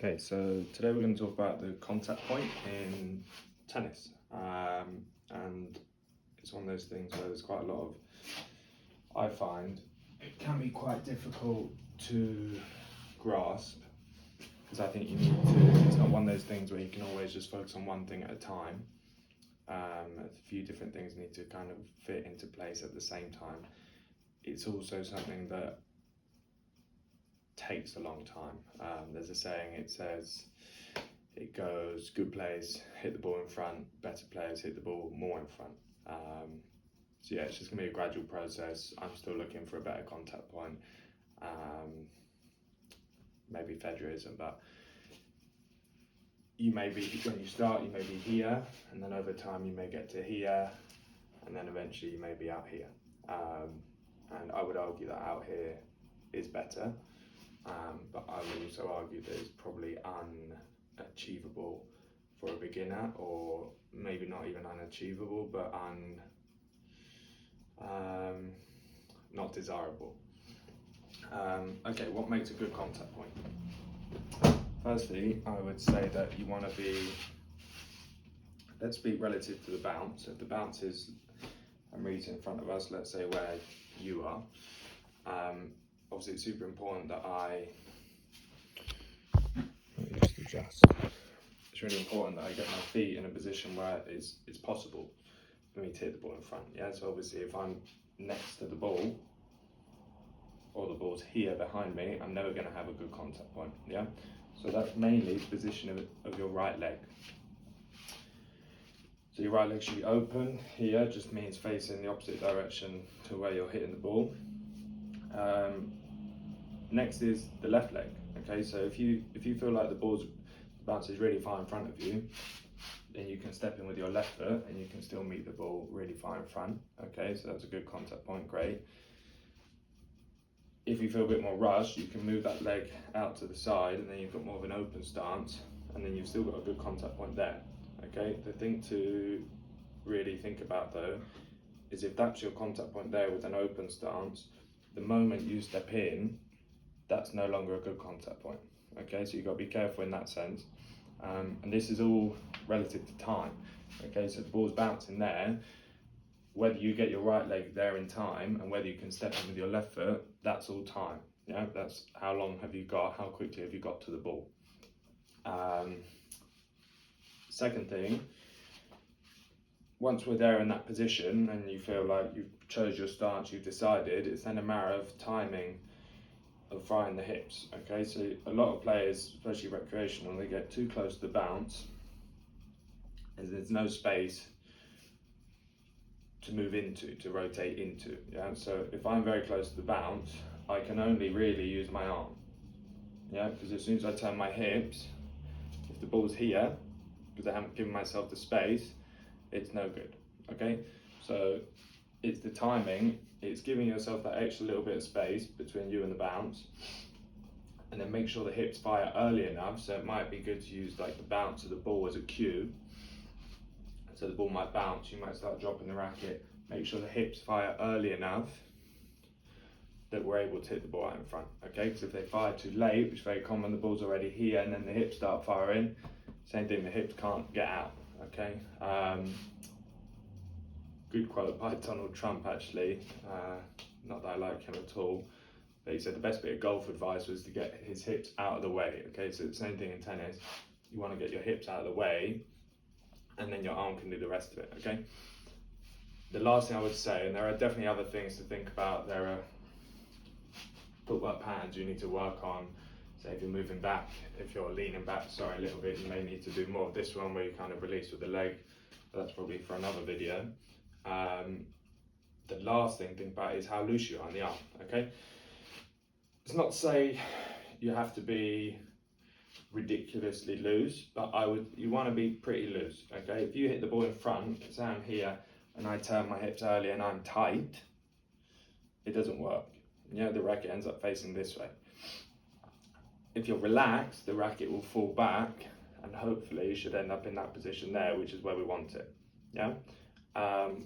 Okay, so today we're going to talk about the contact point in tennis, and it's one of those things where there's quite a lot of, I find it can be quite difficult to grasp, because I think you need to, it's not one of those things where you can always just focus on one thing at a time. A few different things need to kind of fit into place at the same time. It's also something that takes a long time. There's a saying, it goes, good players hit the ball in front, better players hit the ball more in front. So yeah, it's just gonna be a gradual process. I'm still looking for a better contact point. Maybe Federer isn't, but you may be, when you start, you may be here, and then over time you may get to here, and then eventually you may be out here. And I would argue that out here is better. But I would also argue that it's probably unachievable for a beginner, or maybe not even unachievable, but not desirable. Okay, what makes a good contact point? Firstly, I would say that you want to be, let's speak relative to the bounce. If the bounce is, I'm reading in front of us, let's say where you are, obviously it's super important that it's really important that I get my feet in a position where it's possible for me to hit the ball in front. Yeah, so obviously if I'm next to the ball, or the ball's here behind me, I'm never going to have a good contact point. Yeah, so that's mainly the position of your right leg. So your right leg should be open. Here just means facing the opposite direction to where you're hitting the ball. Next is the left leg. Okay, so if you feel like the bounce is really far in front of you, then you can step in with your left foot and you can still meet the ball really far in front. Okay, so that's a good contact point, great. If you feel a bit more rushed, you can move that leg out to the side, and then you've got more of an open stance, and then you've still got a good contact point there. Okay, the thing to really think about though is if that's your contact point there with an open stance, the moment you step in, that's no longer a good contact point. Okay, so you've got to be careful in that sense. And this is all relative to time. Okay, so the ball's bouncing there, whether you get your right leg there in time and whether you can step in with your left foot, that's all time. Yeah, that's how long have you got, how quickly have you got to the ball. Second thing, once we're there in that position and you feel like you've chose your stance, you've decided, it's then a matter of timing of firing the hips. Okay, so a lot of players, especially recreational, they get too close to the bounce and there's no space to move into, to rotate into. Yeah, so if I'm very close to the bounce, I can only really use my arm. Yeah, because as soon as I turn my hips, if the ball's here, because I haven't given myself the space, it's no good. Okay, so it's the timing, it's giving yourself that extra little bit of space between you and the bounce, and then make sure the hips fire early enough. So it might be good to use like the bounce of the ball as a cue. So the ball might bounce, you might start dropping the racket, make sure the hips fire early enough that we're able to hit the ball out in front. Okay, because if they fire too late, which is very common, the ball's already here and then the hips start firing, same thing, the hips can't get out. Okay, good quote by Donald Trump actually, not that I like him at all, but he said the best bit of golf advice was to get his hips out of the way. Okay, so the same thing in tennis, you want to get your hips out of the way and then your arm can do the rest of it. Okay, the last thing I would say, and there are definitely other things to think about, there are footwork patterns you need to work on. So if you're moving back, if you're leaning back, a little bit, you may need to do more of this one where you kind of release with the leg, but that's probably for another video. The last thing to think about is how loose you are on the arm. Okay, it's not to say you have to be ridiculously loose, but you want to be pretty loose. Okay, if you hit the ball in front, say I'm here and I turn my hips early and I'm tight, it doesn't work. Yeah, the racket ends up facing this way. If you're relaxed, the racket will fall back and hopefully you should end up in that position there, which is where we want it. Yeah.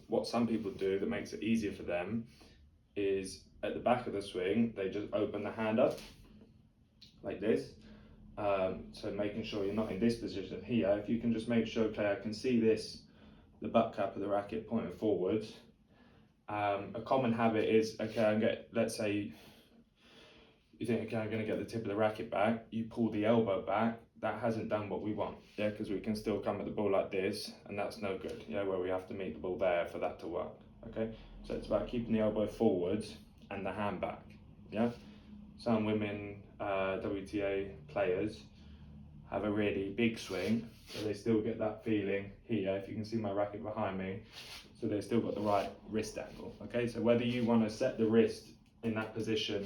What some people do that makes it easier for them is at the back of the swing, they just open the hand up like this, So making sure you're not in this position here. If you can just make sure, okay, I can see this, the butt cap of the racket pointing forward. A common habit is, okay, let's say you think, okay, I'm going to get the tip of the racket back, you pull the elbow back, that hasn't done what we want, yeah, because we can still come at the ball like this, and that's no good, yeah, where we have to meet the ball there for that to work, okay? So it's about keeping the elbow forwards and the hand back, yeah? Some women, WTA players, have a really big swing, so they still get that feeling here, if you can see my racket behind me, so they've still got the right wrist angle, okay? So whether you want to set the wrist in that position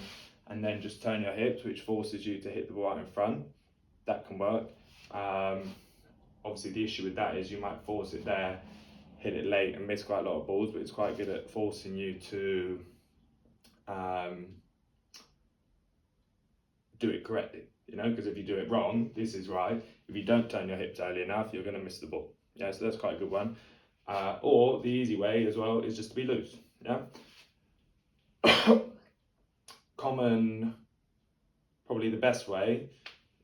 and then just turn your hips, which forces you to hit the ball out in front, that can work. Obviously the issue with that is you might force it there, hit it late and miss quite a lot of balls, but it's quite good at forcing you to do it correctly, you know, because if you do it wrong, this is right. If you don't turn your hips early enough, you're going to miss the ball. Yeah, so that's quite a good one. Or the easy way as well is just to be loose, yeah? Common, probably the best way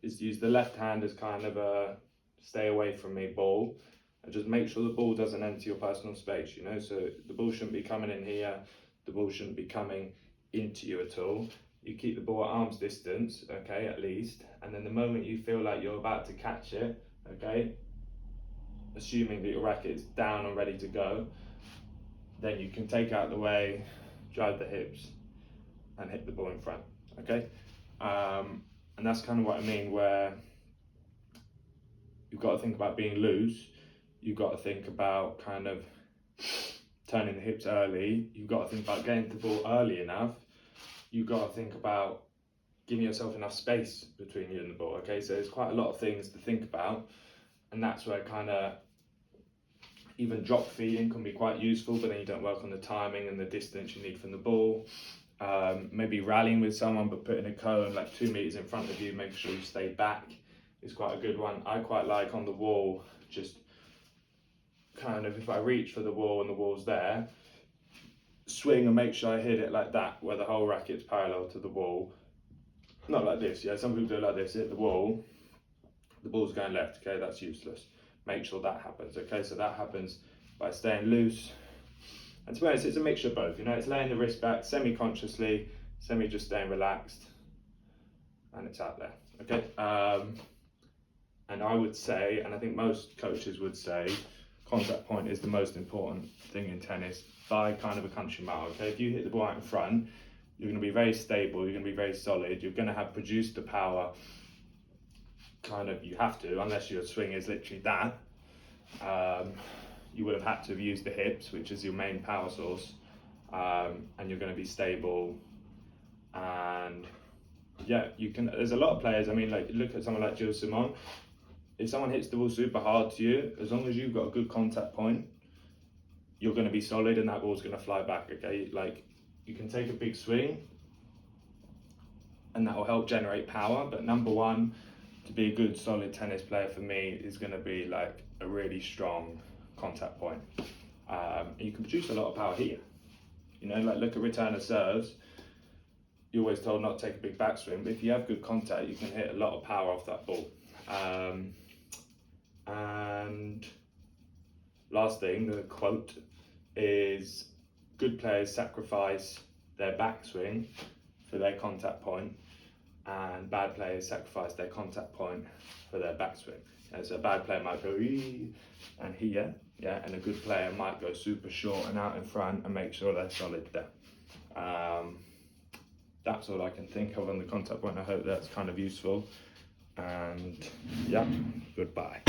is to use the left hand as kind of a stay away from me ball, and just make sure the ball doesn't enter your personal space, you know, so the ball shouldn't be coming in here, the ball shouldn't be coming into you at all. You keep the ball at arm's distance, okay, at least, and then the moment you feel like you're about to catch it, okay, assuming that your racket is down and ready to go, then you can take out the way, drive the hips, and hit the ball in front, okay? And that's kind of what I mean, where you've got to think about being loose, you've got to think about kind of turning the hips early, you've got to think about getting the ball early enough, you've got to think about giving yourself enough space between you and the ball, okay? So there's quite a lot of things to think about, and that's where kind of even drop feeding can be quite useful, but then you don't work on the timing and the distance you need from the ball. Maybe rallying with someone but putting a cone like 2 meters in front of you, make sure you stay back, is quite a good one. I quite like on the wall, just kind of if I reach for the wall and the wall's there, swing and make sure I hit it like that, where the whole racket's parallel to the wall. Not like this, yeah, some people do it like this, hit the wall, the ball's going left, okay, that's useless. Make sure that happens, okay, so that happens by staying loose. And to be honest, it's a mixture of both, you know, it's laying the wrist back semi-consciously, just staying relaxed, and it's out there, okay? And I would say, and I think most coaches would say, contact point is the most important thing in tennis by kind of a country mile, okay? If you hit the ball out in front, you're going to be very stable, you're going to be very solid, you're going to have produced the power, kind of, you have to, unless your swing is literally that. You would have had to have used the hips, which is your main power source, and you're going to be stable. And yeah, you can. There's a lot of players. I mean, like look at someone like Jill Simon. If someone hits the ball super hard to you, as long as you've got a good contact point, you're going to be solid, and that ball's going to fly back. Okay, like you can take a big swing, and that will help generate power. But number one, to be a good solid tennis player for me is going to be like a really strong contact point. And you can produce a lot of power here. You know, like look at returner serves. You're always told not to take a big backswing, but if you have good contact, you can hit a lot of power off that ball. And last thing, the quote is, good players sacrifice their backswing for their contact point, and bad players sacrifice their contact point for their backswing. And so a bad player might go and here, yeah, and a good player might go super short and out in front and make sure they're solid there. That's all I can think of on the contact point. I hope that's kind of useful, and yeah, goodbye.